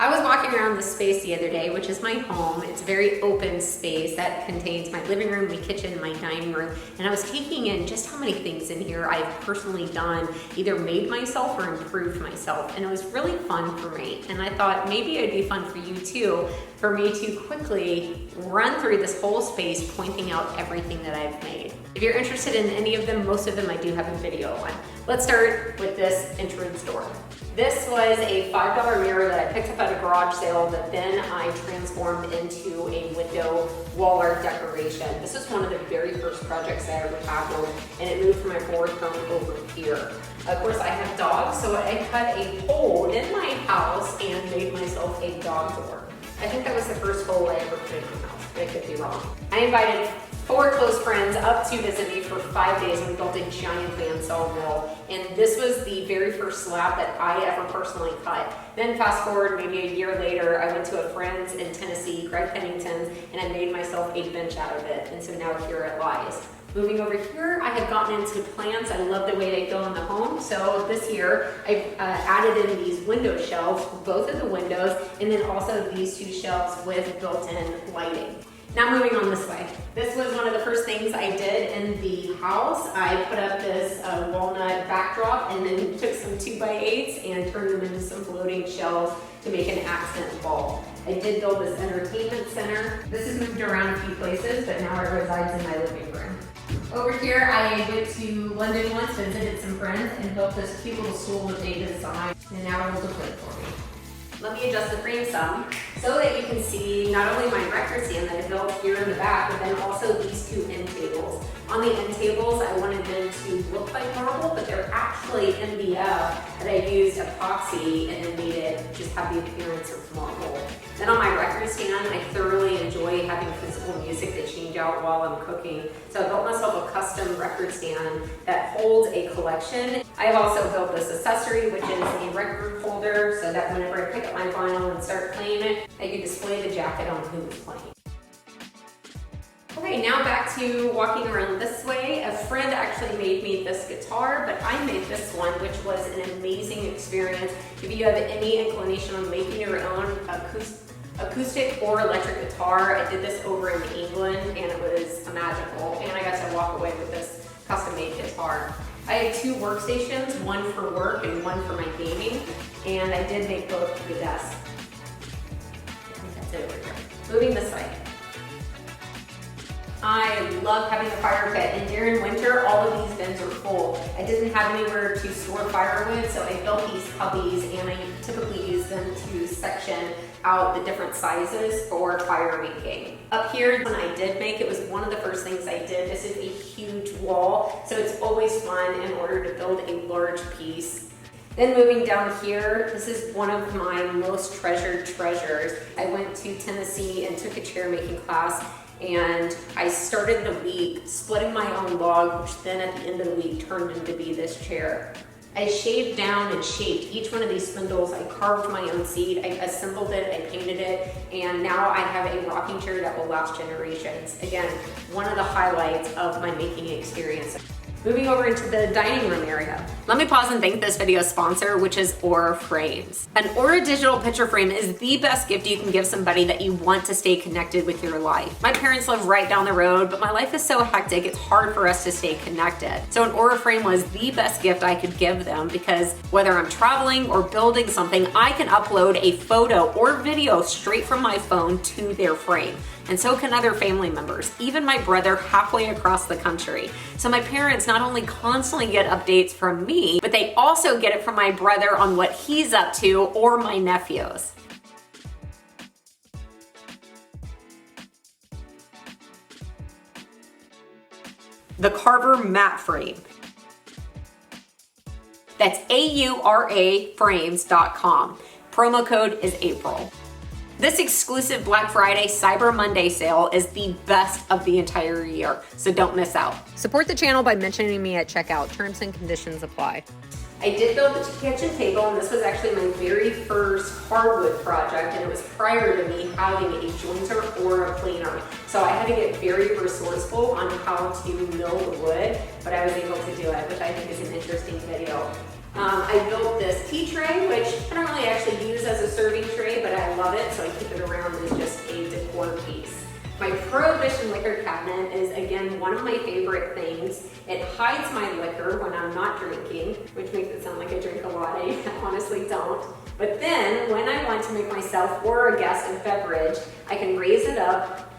I was walking around this space the other day, which is my home. It's a very open space that contains my living room, my kitchen, my dining room, and I was taking in just how many things in here I've personally done, either made myself or improved myself, and it was really fun for me. And I thought maybe it'd be fun for you too, for me to quickly run through this whole space, pointing out everything that I've made. If you're interested in any of them, most of them I do have a video on. Let's start with this entrance door. This was a $5 mirror that I picked up at a garage sale that then I transformed into a window wall art decoration. This is one of the very first projects I ever tackled, and it moved from my board home over here. Of course, I have dogs, so I cut a hole in my house and made myself a dog door. I think that was the first hole I ever put in my house, but I could be wrong. I invited 4 close friends up to visit me for 5 days, and we built a giant bandsaw mill. And this was the very first slab that I ever personally cut. Then fast forward maybe a year later, I went to a friend's in Tennessee, Greg Pennington's, and I made myself a bench out of it. And so now here it lies. Moving over here, I had gotten into plants. I love the way they go in the home. So this year, I've added in these window shelves, both of the windows, and then also these 2 shelves with built-in lighting. Now moving on this way. This was one of the first things I did in the house. I put up this walnut backdrop and then took some 2x8s and turned them into some floating shelves to make an accent wall. I did build this entertainment center. This has moved around a few places, but now it resides in my living room. Over here, I went to London once, visited some friends, and built this cute little stool that they designed, and now it holds a plate for me. Let me adjust the frame some so that you can see not only my record stand that I built here in the back, but then also these 2 end tables. On the end tables, I wanted them to look like marble, but they're actually MDF that I used epoxy and then made it just have the appearance of marble. Then on my record stand, I thoroughly enjoy having physical music to change out while I'm cooking. So I built myself a custom record stand that holds a collection. I have also built this accessory, which is a record holder, so that whenever I pick up my vinyl and start playing it, I can display the jacket on who's playing. Okay, now back to walking around this way. A friend actually made me this guitar, but I made this one, which was an amazing experience. If you have any inclination on making your own acoustic or electric guitar, I did this over in England and it was magical, and I got to walk away with this custom-made guitar. I have 2 workstations, one for work and one for my gaming, and I did make both for the desk. I think that's it over here. Moving this way. I love having a fire pit, and during winter, all of these bins are full. I didn't have anywhere to store firewood, so I built these cubbies, and I typically use them to section out the different sizes for fire making. Up here, when I did make, it was one of the first things I did. This is a huge wall, so it's always fun in order to build a large piece. Then moving down here, this is one of my most treasured treasures. I went to Tennessee and took a chair making class, and I started the week splitting my own log, which then at the end of the week turned into be this chair. I shaved down and shaped each one of these spindles. I carved my own seat, I assembled it, I painted it, and now I have a rocking chair that will last generations. Again, one of the highlights of my making experience. Moving over into the dining room area. Let me pause and thank this video's sponsor, which is Aura Frames. An Aura digital picture frame is the best gift you can give somebody that you want to stay connected with your life. My parents live right down the road, but my life is so hectic, it's hard for us to stay connected. So an Aura frame was the best gift I could give them, because whether I'm traveling or building something, I can upload a photo or video straight from my phone to their frame. And so can other family members, even my brother halfway across the country. So my parents not only constantly get updates from me, but they also get it from my brother on what he's up to, or my nephews. The Carver Mat Frame. That's AURAFrames.com. Promo code is April. This exclusive Black Friday Cyber Monday sale is the best of the entire year, so don't miss out. Support the channel by mentioning me at checkout. Terms and conditions apply. I did build the kitchen table, and this was actually my very first hardwood project, and it was prior to me having a jointer or a planer. So I had to get very resourceful on how to mill the wood, but I was able to do it, which I think is an interesting video. I built this tea tray, which I don't really actually use as a serving tray, but I it, so I keep it around as just a decor piece. My Prohibition liquor cabinet is, again, one of my favorite things. It hides my liquor when I'm not drinking, which makes it sound like I drink a lot. I honestly don't. But then, when I want to make myself or a guest a beverage, I can raise it up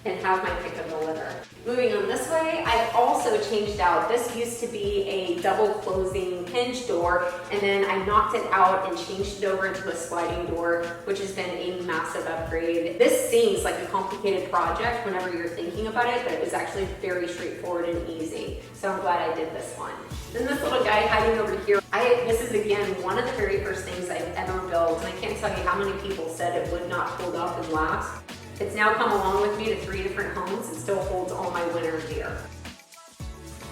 and have my pick of the litter. Moving on this way, I also changed out. This used to be a double closing hinge door, and then I knocked it out and changed it over into a sliding door, which has been a massive upgrade. This seems like a complicated project whenever you're thinking about it, but it was actually very straightforward and easy. So I'm glad I did this one. Then this little guy hiding over here, this is again one of the very first things I've ever built, and I can't tell you how many people said it would not hold up and last. It's now come along with me to 3 different homes and still holds all my winter gear.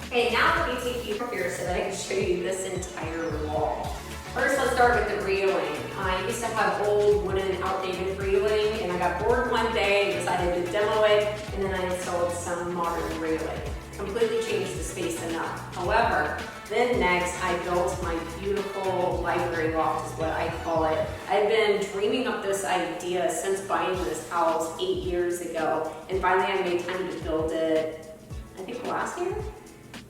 Okay, now let me take you here so that I can show you this entire wall. First, let's start with the railing. I used to have old wooden outdated railing, and I got bored one day and decided to demo it, and then I installed some modern railing. Completely changed the space enough. However, then next I built my beautiful library loft, is what I call it. I've been dreaming up this idea since buying this house 8 years ago, and finally I made time to build it, I think last year?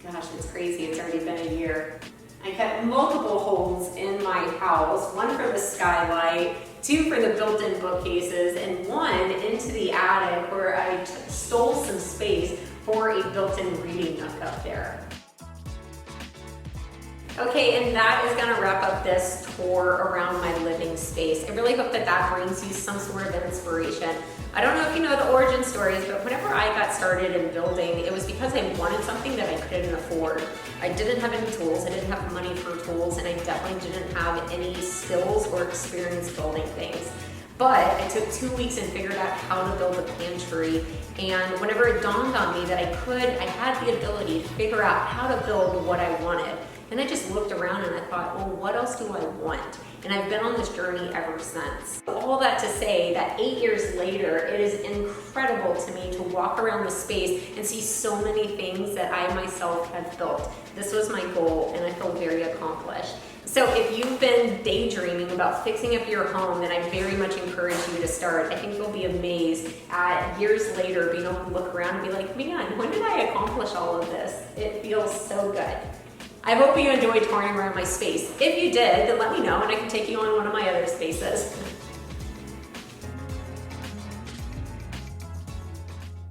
Gosh, it's crazy, it's already been a year. I kept multiple holes in my house, one for the skylight, 2 for the built-in bookcases, and 1 into the attic where I stole some space for a built-in reading nook up there. Okay, and that is gonna wrap up this tour around my living space. I really hope that that brings you some sort of inspiration. I don't know if you know the origin stories, but whenever I got started in building, it was because I wanted something that I couldn't afford. I didn't have any tools, I didn't have money for tools, and I definitely didn't have any skills or experience building things. But I took 2 weeks and figured out how to build a pantry, and whenever it dawned on me that I had the ability to figure out how to build what I wanted. And I just looked around and I thought, well, what else do I want? And I've been on this journey ever since. All that to say that 8 years later, it is incredible to me to walk around the space and see so many things that I myself have built. This was my goal, and I feel very accomplished. So if you've been daydreaming about fixing up your home, then I very much encourage you to start. I think you'll be amazed at years later being able to look around and be like, man, when did I accomplish all of this? It feels so good. I hope you enjoyed touring around my space. If you did, then let me know and I can take you on one of my other spaces.